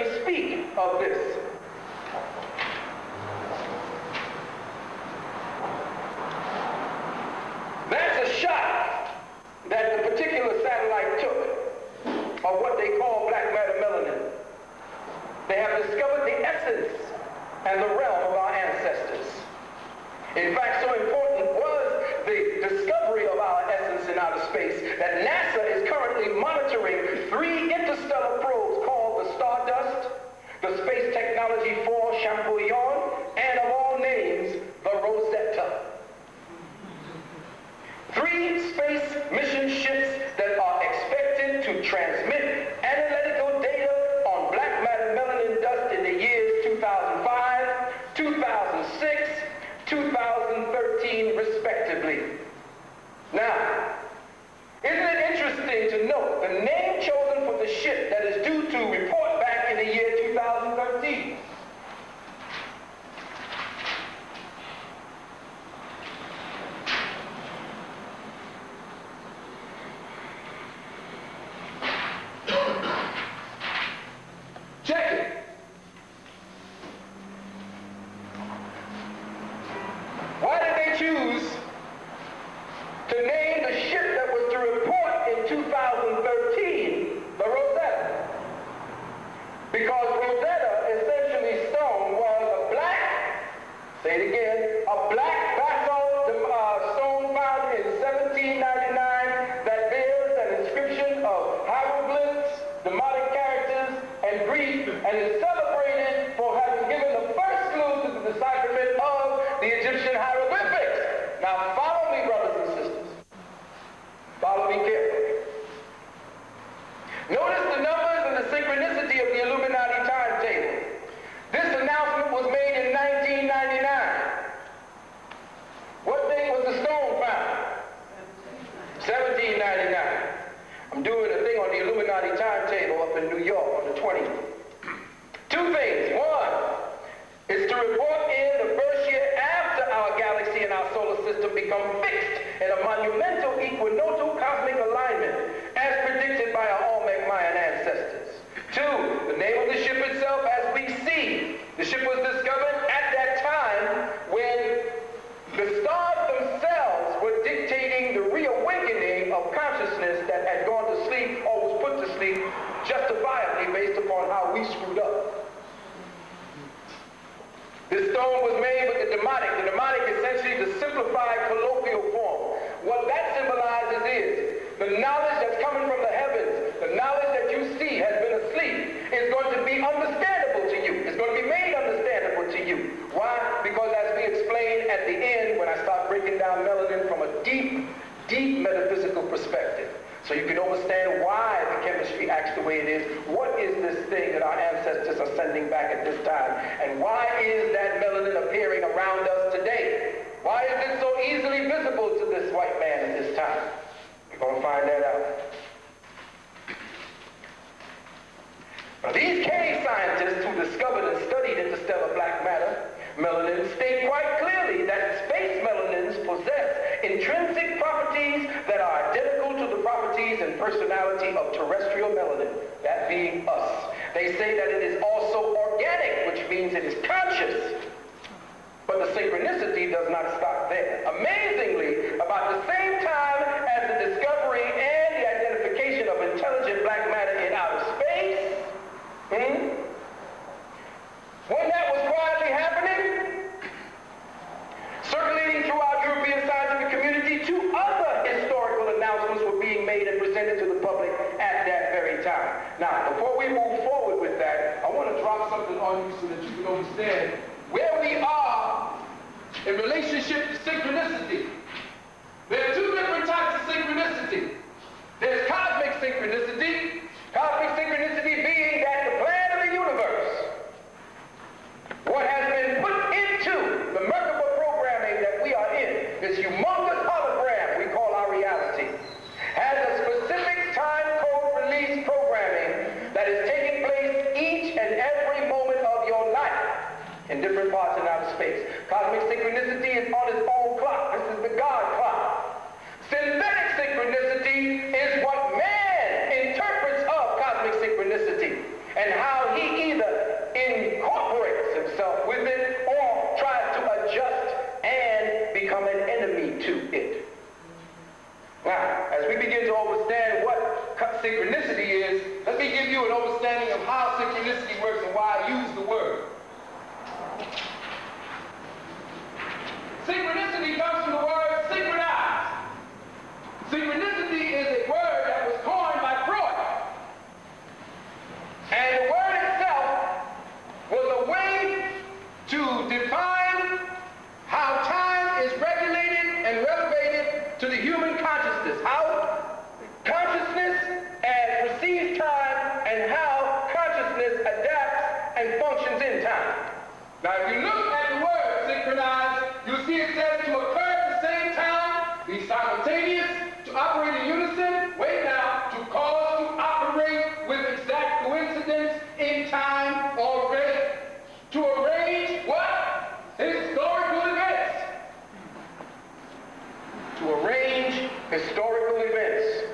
speak of this. That's a shot that the particular satellite took of what they call black matter melanin. They have discovered the essence and the realm of our ancestors. In fact, so important was the discovery of our essence in outer space that NASA is currently monitoring 3 interstellar probes called the Stardust, the Space Technology 4 Champollion, and of all names, the Rosetta. 3 space mission ships that are expected to transmit analytical data on black matter melanin dust in the years 2005, 2006, 2013, respectively. Now, isn't it interesting to note the name chosen for the ship that is due to report back in the year 2013? Check it. Why did they choose to name the ship that was to report in 2013 the Rosetta? Because Rosetta, essentially stone, was a black, say it again, a black basalt stone found in 1799 that bears an inscription of hieroglyphs, demonic characters, and Greek, and is celebrated for having given the first clue to the decipherment of the Egyptian hieroglyphics. Now follow me, brothers and sisters. Follow me carefully. Notice the numbers and the synchronicity of the Illuminati timetable. This announcement was made in 1999. What date was the stone found? 1799. I'm doing a thing on the Illuminati timetable up in New York on the 20th. 2 things. 1 is to report in the first year after our galaxy and our solar system become fixed in a monumental equinoctial cosmic alignment as predicted by our Olmec Mayan ancestors. 2, the name of the ship itself, as we see. The ship was discovered at that time when the stars themselves were dictating the reawakening of consciousness that had gone to sleep or was put to sleep justifiably based upon how we screwed up. This stone was made with the demonic. The demonic essentially the simplified colloquial form. What that symbolizes is the knowledge that's coming from the heavens, the knowledge that you see has been asleep, is going to be understandable to you. It's going to be made understandable to you. Why? Because as we explained at the end, when I start breaking down melanin from a deep, deep metaphysical perspective, so you can understand why the chemistry acts the way it is. What is this thing that our ancestors are sending back at this time? And why is that melanin appearing around us today? Why is it so easily visible to this white man at this time? We're going to find that out. Now, these cave scientists who discovered and studied interstellar black matter melanin state quite clearly that space melanins possess intrinsic properties that are identical to the properties and personality of terrestrial melanin, that being us. They say that it is also organic, which means it is conscious. But the synchronicity does not stop there. Amazingly, about the same time as the discovery and the identification of intelligent black matter in outer space, when that was quietly happening, circulating through our European scientific community, 2 other historical announcements were being made and presented to the public at that very time. Now, before we move forward with that, I want to drop something on you so that you can understand where we are in relationship to synchronicity. There are 2 different types of synchronicity. There's cosmic synchronicity. Cosmic synchronicity being that the plan of the universe, what has been put into the Merkaba programming that we are in, this humongous hologram we call our reality, has a specific time code release programming that is taking place each and every moment of your life in different parts in outer space. Cosmic synchronicity is on its own clock. This is the God clock. Synthetic synchronicity is what man interprets of cosmic synchronicity and how he either how synchronicity works and why I use the word. Synchronicity comes from the word synchronize. Synchronicity is a word that was coined by Freud. And the word itself was a way to define how time is regulated and relegated to the human consciousness. How consciousness perceives time and how consciousness adapts and functions in time. Now, if you look at the word synchronize, you'll see it says to occur at the same time, be simultaneous, to operate in unison, wait now, to cause to operate with exact coincidence in time or rate, to arrange what? Historical events. To arrange historical events.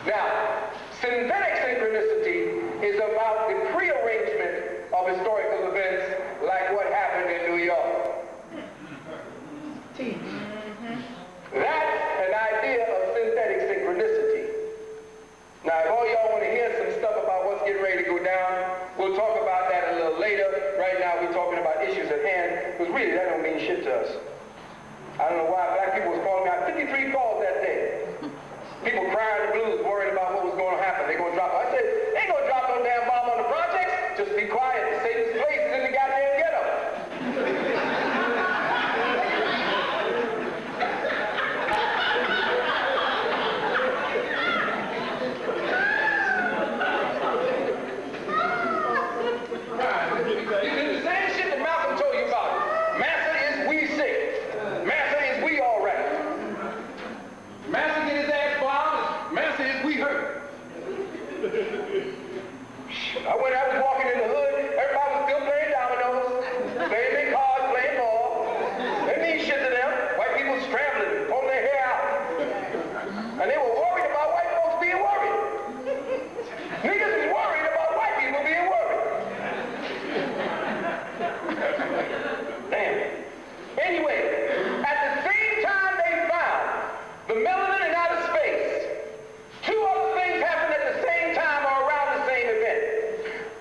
Now, synthetic synchronicity is about the prearrangement of historical events like what happened in New York. That's an idea of synthetic synchronicity. Now, if all y'all want to hear some stuff about what's getting ready to go down, we'll talk about that a little later. Right now, we're talking about issues at hand, because really, that don't mean shit to us. I don't know why black people was calling me. I had 53 calls that day. People crying the blues, worried about what was going to happen. They're going to drop. I said, they ain't going to drop no damn bomb on the projects. Just be quiet. Satan's place is in the goddamn ghetto. It's the same shit that Malcolm told you about. Massa is we sick. Massa is we all right. Massa get his ass bombed. Massa is we hurt. I was walking in the hood, everybody was still playing dominoes, playing their cards, playing ball. They mean shit to them. White people scrambling, pulling their hair out. And they were worried about white folks being worried. Niggas was worried about white people being worried. Damn. Anyway, at the same time they found the melanin in outer space, two other things happened at the same time or around the same event.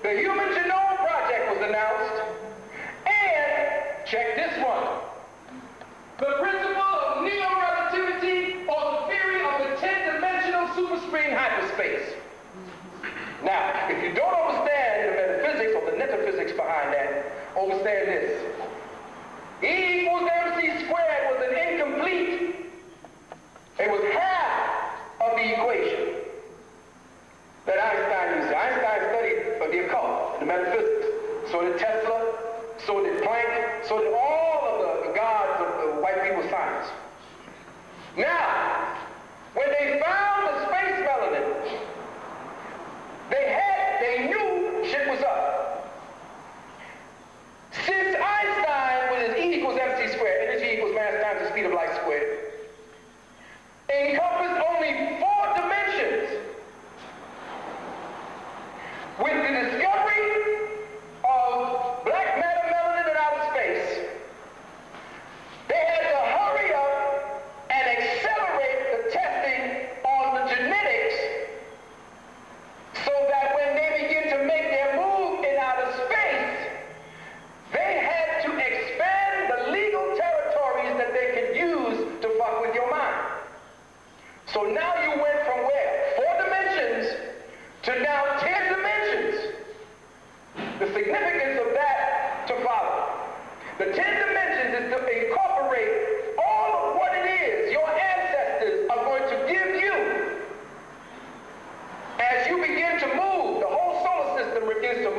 The Human Genome Project was announced, and, check this one, the principle of neo-relativity, or the theory of the 10-dimensional superstring hyperspace. Now, if you don't understand the metaphysics or the metaphysics behind that, understand this. E equals mc squared was an incomplete. It was half of the equation that Einstein used. Einstein studied the occult, the metaphysics. So did Tesla, so did Planck, so did all of the gods of the white people's science. Now, when they found the space melanin, they knew shit was up. Since Einstein, with his E equals mc squared, energy equals mass times the speed of light squared, encompassed only 4 dimensions. With the discovery of black matter melanin in outer space, they had to hurry up and accelerate the testing on the genetics so that when they begin to make their move in outer space, they had to expand the legal territories that they could use to fuck with your mind. So now you went from where? 4 dimensions to now 10 dimensions. The significance of that to follow. The 10 dimensions is to incorporate all of what it is your ancestors are going to give you. As you begin to move, the whole solar system begins to